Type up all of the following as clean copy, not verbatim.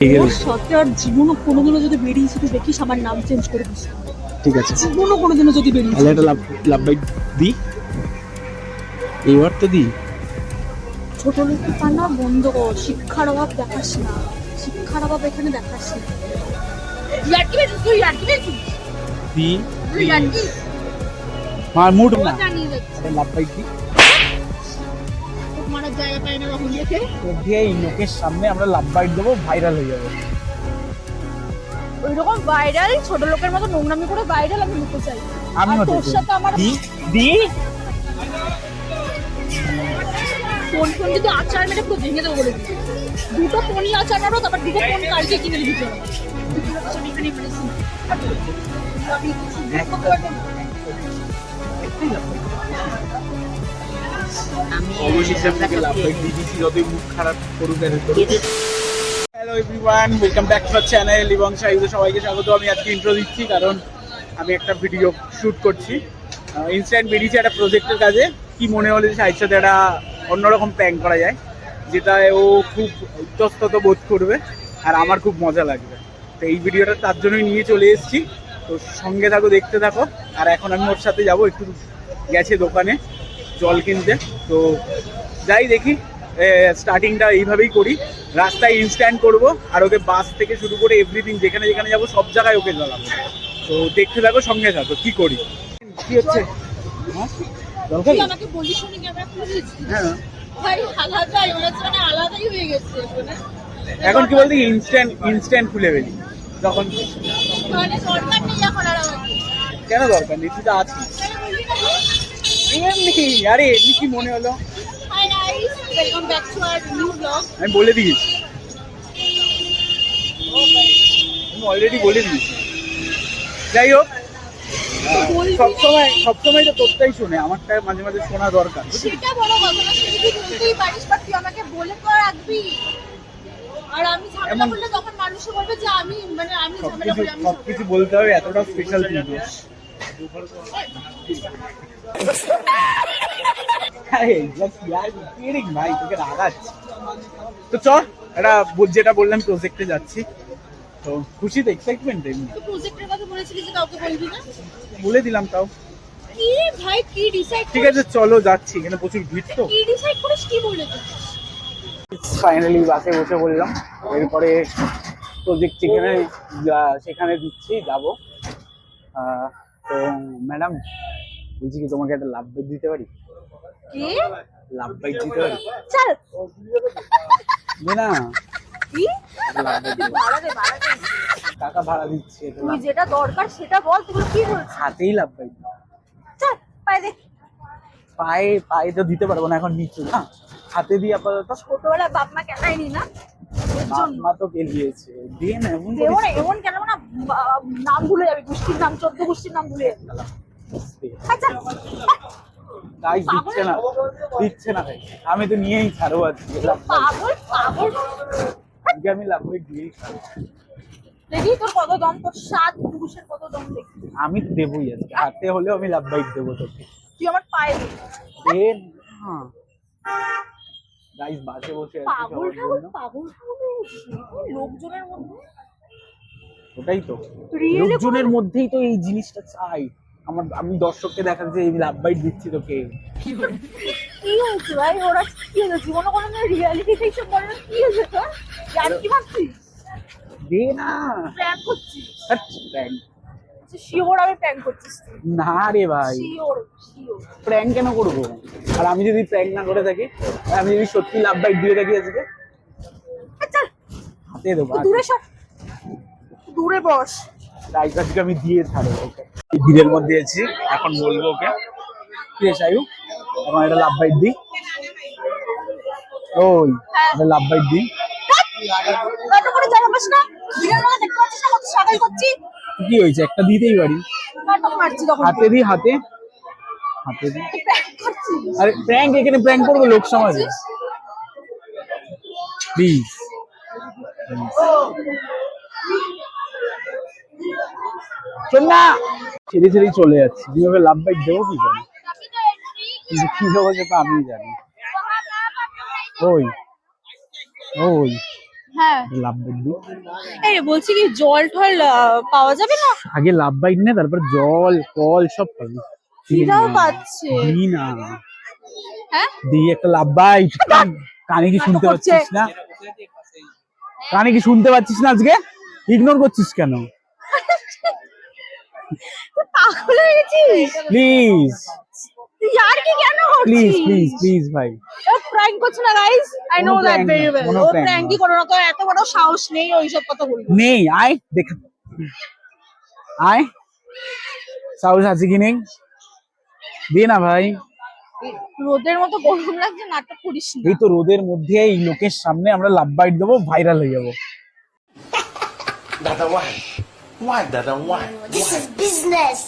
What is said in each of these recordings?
ওর সাথে আর জীবনও কোনোদিনও যদি বেরিয়েছি তুই দেখিস আমার নাম চেঞ্জ করে দিস। ঠিক আছে, জীবনও কোনোদিনও যদি বেরিয়েছি তাহলে একটা লাভ বাইট দি, এইবার তো দি। ছোট লোকের পানা বন্ধ কর, শিক্ষার অভাব দেখাস না, শিক্ষার অভাব এখানে দেখাস না। দি মার মুড না, লাভ বাইট দি। এই লোকের সামনে আমরা লাভ বাইট দেবো, ভাইরাল হয়ে যাবে। ওইরকম ভাইরাল ছোট লোকের মতো নোংরামি করে ভাইরাল আমি নিতে চাই। আমি তোর সাথে আমার দি ফোন যদি আচার মেরে পুরো ভেঙে দেবো বলে দিচ্ছি। দুটো ফোনই আচার মারো, তারপর দুটো ফোন কালকে কিনে দিবি। Hello everyone, welcome back to our channel এবং সবাইকে স্বাগত। আমি আজকে ইন্ট্রো দিচ্ছি কারণ আমি একটা ভিডিও শুট করছি। ইনস্ট্যান্ট বেরিয়েছে একটা প্রজেক্টের কাজে। কি মনে হলো যে সাহিত্যের সাথে একটা অন্যরকম প্র্যাঙ্ক করা যায়, যেটায় ও খুব ইতস্তত বোধ করবে আর আমার খুব মজা লাগবে। তো এই ভিডিওটা তার জন্যই নিয়ে চলে এসেছি। তো সঙ্গে থাকো, দেখতে থাকো। আর এখন আমি ওর সাথে যাবো, একটু গেছে দোকানে জল কিনতে। তো যাই দেখি, স্টার্টিংটা এইভাবেই করি, রাস্তায় ইনস্ট্যান্ট করব আর ওকে বাস থেকে শুরু করে এভরিথিং যেখানে যেখানে যাবো সব জায়গায় ওকে জ্বালাবো। তো দেখতে থাকো, সঙ্গে থাকো কি করি। কি হচ্ছে? তুই আমাকে বলিস শুনি ক্যামেরা খুলে দিচ্ছিস। হ্যাঁ, ভাই আলাদাই মানে আলাদাই হয়ে গেছে এখন কি বলতে ইনস্ট্যান্ট খুলে ফেলি যখন। মানে সরকার নেই এখন আর আমাকে। কেন দরকার নেই, তুই তো আছিস। এমনি আরে এমনি কি মনে হলো? Hi guys, welcome back to our new blog. আমি বলে দিয়েছি, আমি অলরেডি বলে দিয়েছি। যাই হোক, সবসময় তো তোরটাই শুনে, আমারটা মাঝে মাঝে শোনা দরকার। সেটা বড় কথা না, সেটা তুই বলতেই পারিস, বাট তুই আমাকে বলে তো রাখবি। আর আমি ঝামেলা করলে তখন মানুষ বলবে যে আমি ঝামেলা করি। আমি সবকিছু বলতে হবে, এতটা স্পেশাল কিছু। ভাই তোকে রাগাচ্ছি। তো চল, এটা যেটা বললাম প্রজেক্টে যাচ্ছি। তো খুশি তো, এক্সাইটমেন্ট। তুই প্রজেক্টের কথা বলেছিলি যে কাউকে বলবি না, বলে দিলাম তাও। কি ভাই কি ডিসাইড? ঠিক আছে চলো, যাচ্ছি, এখানে প্রচুর ভিড়। তো কি ডিসাইড করিস, কি বলেছিস? ফাইনালি বাসে বসে বললাম, এরপরে প্রজেক্ট সেখানে দিচ্ছি, যাবো। তো ম্যাডাম বলছি কি, তোমাকে একটা লাভ বাইট দিতে পারি? কি লাভ বাইট দিতে পারি? চল না, কি ভাড়া দে টাকা ভাড়া দিচ্ছি। তুই যেটা দরকার সেটা বল, তুই কি বলছিস? হাতেই লাভ বাইট। চল পায়ে দে। পায়ে তো দিতে পারবো না, এখন নিচু না, হাতে দিয়ে আপাতত। ছোটবেলা বাপ মা কেনায়নি না, মা তো গেলিয়েছে, দিয়ে না এমন এমন কেন না, নাম ভুলে যাবি, গোষ্ঠীর নাম, 14 গোষ্ঠীর নাম ভুলে যাবি। আচ্ছা গাইস দিচ্ছে না ভাই, আমি তো নিয়েই ছাড়বো আজকে। পাগল আজকে আমি লাভ বাইট দিয়েই ছাড়বো। দেখি তোর কত দম, তোর 7 পুরুষের কত দম দেখি। আমি তো দেবোই আজকে, হাতে হলেও আমি লাভ বাইট দেবো তোকে। তুই আমার পায়ে দে। হ্যাঁ গাইস, বাসে বসে পাগল লোকজনের মধ্যে। ওটাই তো, লোকজনের মধ্যেই তো এই জিনিসটা চাই। আমি দর্শককে দেখাচ্ছি এই লাভ বাইট দিচ্ছি তোকে। কি হয়েছে ভাই, ওরা কি হয়েছে জীবনে কোনো রিয়ালিটি দেখে বলে না, কি হয়েছে তোর? জান কি ভাবছিস? দে না, প্র্যাঙ্ক করছিস? প্র্যাঙ্ক শিওর আমি প্র্যাঙ্ক করছিস? না রে ভাই, শিওর প্র্যাঙ্ক কেন করবো? আর আমি যদি প্র্যাঙ্ক না করে থাকি, আমি যদি সত্যি লাভ বাইট দিয়ে থাকি আজকে, আচ্ছা হাতে দেবো। দূরে সর, দূরে বস। গাইস আজকে আমি দিয়ে ছাড়বো ওকে। ভিড়ের মধ্যে আছি, এখন বলবো ওকে, কি রে সায়ু, আমার একটা লাভ বাইট দি। ওই একটা লাভ বাইট দি। কত করে জানাবস না, ভিড়ের মধ্যে দেখতে পাচ্ছিস না কত সাগাই করছি। কি হয়েছে, একটা দিতেই পারি। নাটক মারছি তখন, হাতে দি, হাতে দি। আরে প্র্যাঙ্ক, এখানে প্র্যাঙ্ক করবো লোক সমাজে, প্লিজ। শোন না, ছেড়ে চলে যাচ্ছি, কিভাবে লাভ বাইট দেবো কি জানি, কিন্তু কি দেবো সেটা আমি জানি। ওই হ্যাঁ লাভ বাইট দি। এই বলছি কি জল টল পাওয়া যাবে না? আগে লাভ বাইট নে, তারপর জল কল সব পাবি। খিদাও পাচ্ছে। দি না, হ্যাঁ দি একটা লাভ বাইট। কানে কি শুনতে করছে। পাচ্ছিস না? কানে কি শুনতে পাচ্ছিস না? আজকে ইগনোর করছিস কেন? পাগল হয়ে গেছিস? প্লিজ यार কি কেন প্লিজ করছিস? প্লিজ প্লিজ ভাই। ও প্র্যাঙ্ক করছ না গাইস, আই নো কোনো দ্যাট prank ভেরি না, ওয়েল। কোনো ও prank প্র্যাঙ্কই না। করো না, তো এত বড় সাহস নেই ওইসব কথা বলবো। নেই, আয় দেখ, আয় সাহস আছে কি নেই? দে না ভাই। রোদের মতো গরম লাগছে, নাটক করিস না। এই তো রোদের মধ্যে এই লোকের সামনে আমরা লাভ বাইট দেবো, ভাইরাল হয়ে যাবো। Dada, why? Why, Dada, why? This is business.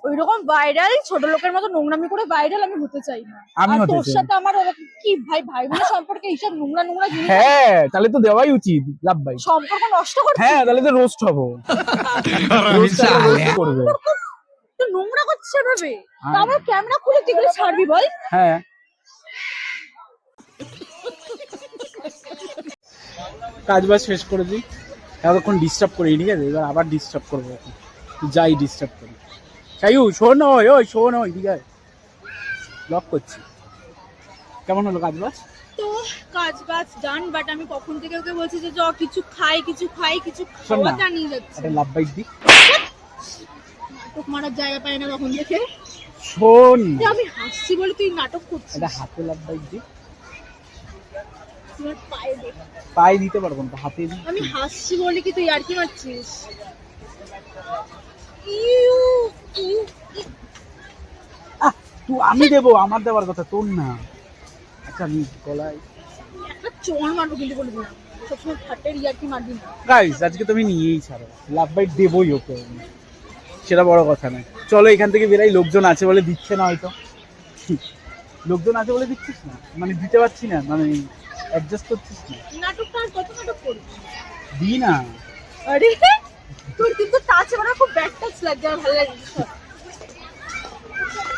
ওইরকম ভাইরাল ছোট লোকের মতো নোংরামি করে ভাইরাল আমি হতে চাই না। আমি আর হতে তোর চাই। সাথে আমার ওরকম কি ভাই ভাই বোনের সম্পর্কে এইসব নোংরা নোংরা জিনিস হ্যাঁ, তাহলে তো দেওয়াই উচিত লাভ বাইট। সম্পর্ক নষ্ট করছিস। হ্যাঁ, তাহলে তো রোস্ট হবো। roast করবে। তুই নোংরা করছিস এভাবে। হ্যাঁ। তা আমার ক্যামেরা খুলে তুই এগুলো ছাড়বি বল? হ্যাঁ, কাজ বাজ শেষ করে দিই, এতক্ষণ ডিস্টার্ব করি, ঠিক আছে? এবার আবার ডিস্টার্ব করবো এখন, যাই ডিস্টার্ব করি। সাইউ শোন, ওই শোন, ওই দিকে ব্লক করছি। কেমন হলো কাজ বাজ? তো কাজ বাজ ডান, বাট আমি কখন থেকে ওকে বলছি যে চ কিছু খাই কিছু শোন না, খাওয়া জানিয়ে যাচ্ছে। একটা লাভ বাইট দি। নাটক মারার জায়গা পাই না কখন থেকে। শোন, যে আমি হাসছি বলে তুই নাটক করছিস। একটা হাতে লাভ বাইট দি। তোমার পায়ে দে। পায়ে দিতে পারবো না, হাতে দি। আমি হাসছি বলে কি তুই আর কি মারছিস? ইউ ইউ তুই, আমি দেবো, আমার দেওয়ার কথা, তোর না। আচ্ছা আমি গলায় একটা চোর মারবো কিন্তু বলবি না, সবসময় ফাটের ইয়ার কি মারবি না। গাইস, আজকে তুমি নিয়েই ছাড়ো, লাভ বাইট দেবোই ওকে, সেটা বড় কথা নয়। চলো এখান থেকে বেরাই, লোকজন আছে বলে দিচ্ছে না হয়তো। লোকজন আছে বলে দিচ্ছিস না, মানে দিতে পারছি না, মানে অ্যাডজাস্ট করছিস না। নাটকটা আর কত নাটক করবি? দি না। আরে তোর কিন্তু টাচ আমার খুব ব্যাড টাচ লাগছে, আমার ভালো লাগছে।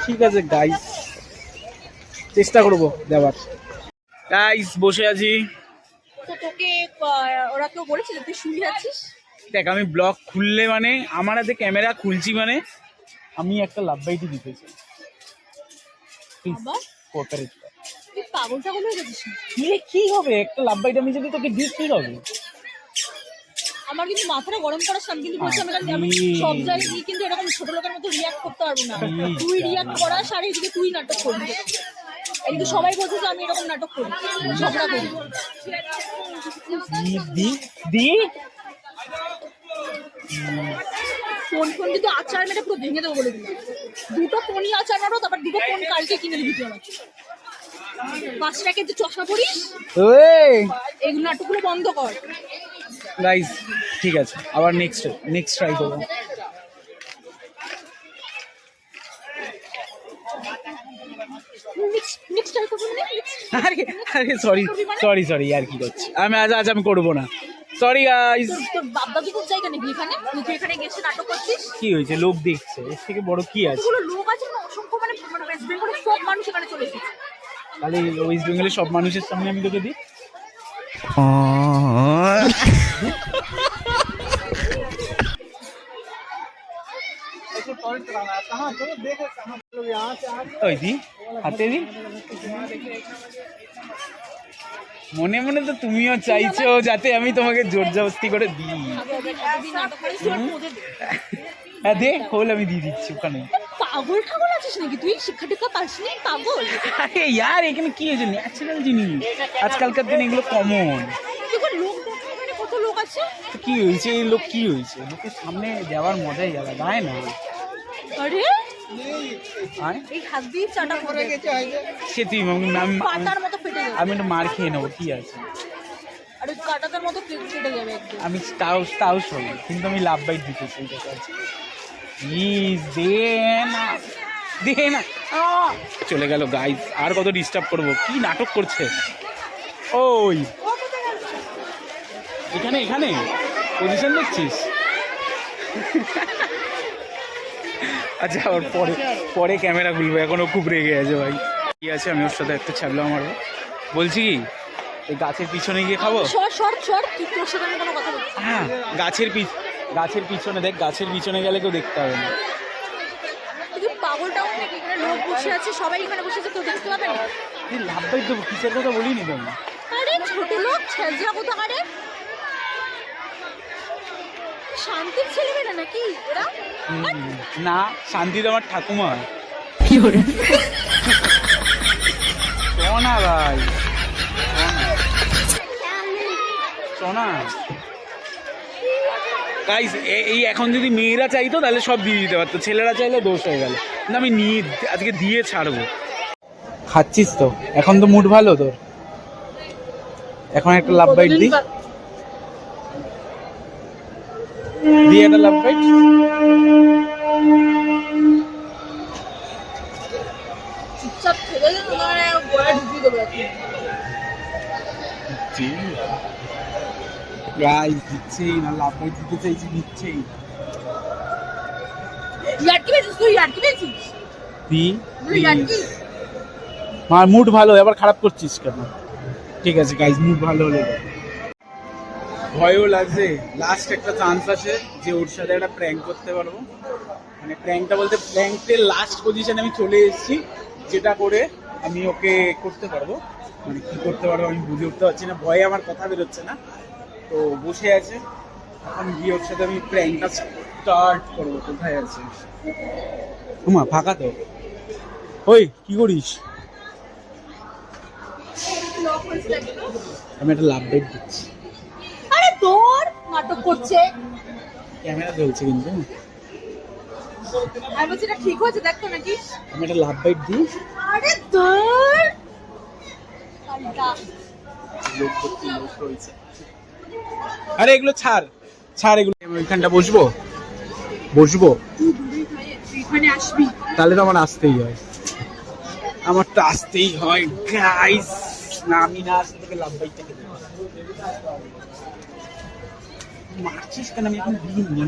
ঠিক আছে গাইস, চেষ্টা করবো দেওয়ার। গাইস বসে আছি। তো তোকে ওরা কেউ বলেছে যে তুই শুয়ে আছিস? দেখ, আমি ব্লগ খুললে মানে আমার হাতে ক্যামেরা খুলছি মানে আমি একটা লাভ বাইটই দিতে চাই। আবার কোঅপারেট কর। তুই পাগল টাগল হয়ে গেছিস না? কি হবে, একটা লাভ বাইট আমি যদি তোকে দিই কি হবে? আমার কিন্তু মাথাটা গরম করার সামনে কিন্তু বলছি আমি সব জায়গায় গিয়ে কিন্তু এরকম ছোট লোকের মতো রিয়াক্ট করতে পারবো না। তুই রিয়াক্ট করাস আর এদিকে তুই নাটক করবি। এদিকে সবাই বলছে যে আমি এরকম নাটক করি, ঝগড়া করি। দি দি ফোন ফোন কিন্তু আচার মেরে পুরো ভেঙে দেবো বলে দিলাম। দুটো ফোনই আচার মারো, তারপর দুটো ফোন কালকে কিনে দিবি তুই আমাকে। 5 টাকার যে চশমা পরিস, ওই এই নাটকগুলো বন্ধ কর। গাইস ঠিক আছে, আবার নেক্সট ট্রাই করবো। নেক্সট টাইম করবি না? আরে আরে সরি আর কি করছি আমি, আজ আমি করবো না, সরি গাইস। তোর বাপ দাদু তোর জায়গা নেই এখানে, তুই এখানে গেছে নাটক করছিস। কি হয়েছে, লোক দেখছে, এর থেকে বড় কি আছে? এগুলো লোক আছে না, অসংখ্য মানে ওয়েস্ট বেঙ্গলের সব মানুষ এখানে চলে এসেছে। তাহলে ওয়েস্ট বেঙ্গলের সব মানুষের সামনে আমি তোকে দিই। ওই দি, হাতে দি। মনে মনে তো তুমিও চাইছো যাতে আমি তোমাকে জোর জবরদস্তি করে দিই। নাটক করিস তোর মধ্যে হ্যাঁ দে, খোল, আমি দিয়ে দিচ্ছি ওখানে। পাগল ঠাগল আছিস নাকি তুই? শিক্ষা টিক্ষা পাসনি পাগল? আরে ইয়ার, এখানে কি হয়েছে, ন্যাচারাল জিনিস, আজকালকার দিনে এগুলো কমন। দেখো লোক দেখো, এখানে কত লোক আছে। কি হয়েছে, এই লোক কি হয়েছে, লোকের সামনে দেওয়ার মজাই আলাদা, তাই না? আরে আয় এই হাত দিয়ে চাটা পড়ে গেছে, সে তুই পাতার মতো ফেটে যাবে। আমি একটু মার খেয়ে নেবো, কি আছে? আর ওই কাটাতার মতো ফেটে যাবে একদম। আমি তাও সরি, কিন্তু আমি লাভ বাইট দিতে চাই, ঠিক আছে? প্লিজ দে না। চলে গেল গাইস, আর কত ডিস্টার্ব করবো, কি নাটক করছে? ওই এখানে পজিশন দেখছিস? আচ্ছা, ওর পরে ক্যামেরা খুলবো, এখনো খুব রেগে আছে ভাই। কি আছে, আমি ওর সাথে একটা ছাড়লাম। আমারও বলছি কি, এই গাছের পিছনে গিয়ে খাবো। শর্ট কি তোর সাথে আমি কোনো কথা বলছি না। হ্যাঁ, গাছের পিছনে দেখ, গাছের পিছনে গেলে কেউ দেখতে হবে না। তুই পাগলটাও নাকি? এখানে লোক বসে আছে, সবাই এখানে বসে আছে, কেউ দেখতে পাবে না। এই লাভবাই দেবো, কিসের কথা বলিনি তো আমি। আরে ছোট লোক ছেঁচড়া কোথাকারে, শান্তির ছেলেমেয়েরা নাকি এরা? না, শান্তি তো আমার ঠাকুমা। সোনা ভাই, সোনা গাইস, এই এখন যদি মেয়েরা চাইতো তাহলে সব দিয়ে দিতে পারতো, ছেলেরা চাইলে দোষ হয়ে গেল। না, আমি নিয়ে আজকে দিয়ে ছাড়বো। খাচ্ছিস তো? এখন তো মুড ভালো তোর, এখন একটা লাভ বাইট দি, দিয়ে একটা লাভ বাইট। চুপচাপ খেলে তোমার গোড়া ঢুকিয়ে দেবো এখন। গাইস দিচ্ছেই না, লাভ বাইট দিতে চাইছি, দিচ্ছেই না। ইয়ার্কি পেয়েছিস তুই? ইয়ার্কি পেয়েছিস দি তুই? ইয়ার্কি? মার মুড ভালো, এবার খারাপ করছিস কেন? ঠিক আছে গাইস, মুড ভালো হলে ভয়ও লাগছে। লাস্ট একটা চান্স আছে যে ওর সাথে একটা প্র্যাঙ্ক করতে পারবো, মানে প্র্যাঙ্কটা বলতে প্র্যাঙ্কের লাস্ট পজিশনে আমি চলে এসেছি, যেটা করে আমি ওকে করতে পারবো। মানে কি করতে পারবো আমি বুঝে উঠতে পারছি না, ভয়ে আমার কথা বেরোচ্ছে না। তো বসে আছে, এখন গিয়ে ওর সাথে আমি প্র্যাঙ্কটা স্টার্ট করবো। কোথায় আছে? তোমা ফাঁকা তো? ওই কি করিস? আমি একটা লাভ বাইট দিচ্ছি। আরে তোর নাটক করছে, ক্যামেরা চলছে কিন্তু। আমি বলছি এটা ঠিক হয়েছে, দেখতো নাকি? আমি একটা লাভ বাইট দিই। আরে তোর পাল্টা। আরে এগুলো ছাড় ছাড়, এগুলো আমি ওইখানটা বসবো। তুই এখানে আসবি? তাহলে তো আমার আসতেই হয়, আমার তো আসতেই হয় গাইস। না আমি না আসতে তোকে লাভ বাইট থেকে দেবো। মারছিস কেন? আমি এখন দিইনি,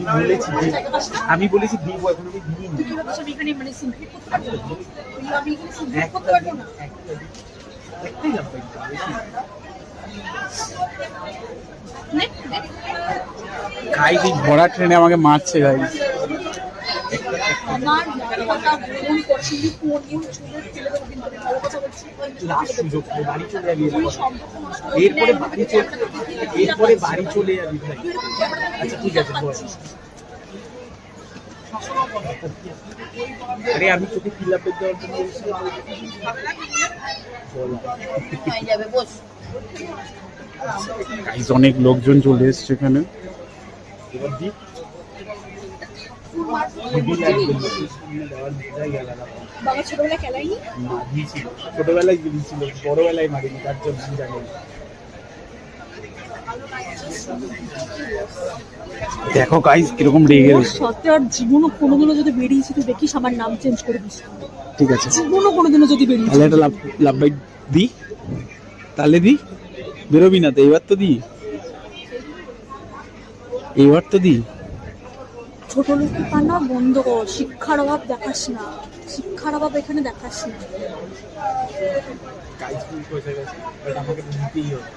আমি বলেছি দিব, এখন আমি দিইনি। তুই কি ভাবছিস আমি এখানে মানে সিনক্রেট করতে পারবো না? আমি এখানে সিনক্রেট করতে পারবো না? একটাই লাভ বাইট দেবো। গাইস এই ভরা ট্রেনে আমাকে মারছে গাইস। আমার কথা বলুন পছন্দ কোন নিউ চুলের ছেলে তো কিন্তু ভালো কথা বলছি। লাস্ট সুযোগ, বাড়ি চলে যাবি তুই সম্পর্ক নষ্ট করবি না। এরপরে বাড়ি চলে যাবি ভাই। আচ্ছা ঠিক আছে বল। আরে আমি তোকে কি লাভ দেওয়ার জন্য হয়ে যাবে, বস। গাইস অনেক লোকজন চলে এসেছে এখানে। এবার দি বাবা ছোটবেলায় খেলাইনি? ছোটবেলায় গিয়েছিল, বড়বেলায় মারিনি, তার জন্য আমি জানি। দেখো গাইস কিরকম রেগে গেছে। সত্যি আর জীবনও কোনোদিনও যদি বেরিয়েছি তুই দেখিস আমার নাম চেঞ্জ করে দিস। ঠিক আছে, জীবনও কোনোদিনও যদি বেরিয়েছি তাহলে একটা লাভ বাইট দি, তাহলে দি। বেরোবি না তো? এইবার তো দি, এইবার তো দি। ছোট লোকের পান্না বন্ধ কর, শিক্ষার অভাব দেখাস না, শিক্ষার অভাব এখানে দেখাস না। গাইস ফুল পয়সা গেছে, বাট আমাকে তো দিতেই হবে।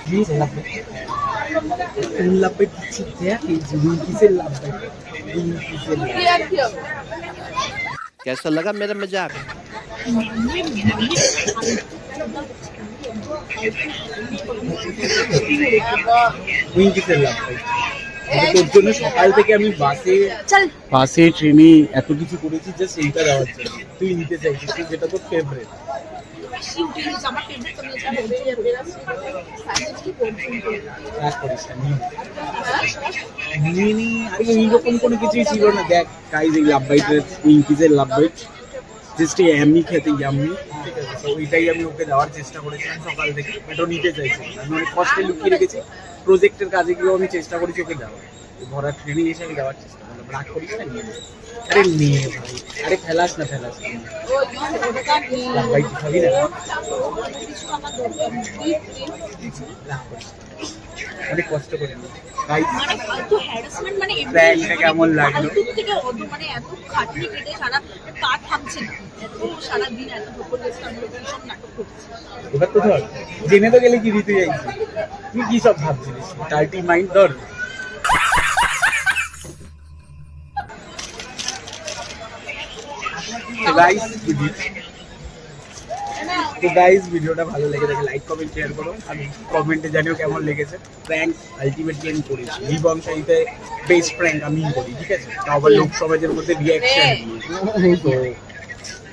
প্লিজ লাভ বাইট, কোন লাভ বাইট দিচ্ছি দেখ, এই জীবন কিসের লাভ বাইট, জীবন কিসের লাভ বাইট। कैसा लगा मेरा मजाक? তুই কিসের লাভ বাইট? তোর জন্য সকাল থেকে আমি চল বাসে ট্রেনে এত কিছু করেছি, জাস্ট এইটা দেওয়ার জন্য। তুই নিতে চাইছিস, তুই যেটা তোর ফেভারিট। আমার ফেভারিট তুমি এটা বলতে যাবে সাইজ কি পর্যন্ত রাগ করিস না, নিয়ে নি। আরে এইরকম কোনো কিছুই ছিল না। দেখ গাইস এই লাভ বাইটের, উইঙ্কিজের লাভ বাইট জাস্ট এমনি খেতে ইয়াম্মি। ঠিক আছে, তো ওইটাই আমি ওকে দেওয়ার চেষ্টা করেছিলাম সকাল থেকে, এটা নিতে চাইছি। আমি অনেক কষ্টে লুকিয়ে রেখেছি, প্রজেক্টের কাজে গিয়েও আমি চেষ্টা করেছি ওকে দেওয়ার। ভরা ট্রেনে এসে আমি দেওয়ার চেষ্টা করলাম। রাগ করিস না, নিয়ে নে। আরে নিয়ে ভাই, আরে ফেলাস না। লাভ বাইট খাবি না? রাগ করিস না। অনেক কষ্ট করে গাইস মানে ফালতু হ্যারাসমেন্ট মানে Prank টা কেমন লাগলো? ফালতু থেকে অত মানে এত খাটনি কেটে সারা পা থামছে না, এত সারা দিন এত ধকল গেছে আমি ভীষণ নাটক করছি। এবার তো ধর জেনে তো গেলে কি দিতে চাইছি, তুই কি সব ভাবছিলিস? ডার্টি মাইন্ড ধর। তো গাইস ভিডিওটা ভালো লেগে থাকে লাইক কমেন্ট শেয়ার করো, আর কমেন্টে জানিও কেমন লেগেছে। প্র্যাঙ্ক আলটিমেটলি আমি করেছি, রিবং সাইতে বেস্ট প্র্যাঙ্ক আমিই করি, ঠিক আছে? তাও আবার লোক সমাজের মধ্যে রিয়াকশন দিয়ে। তো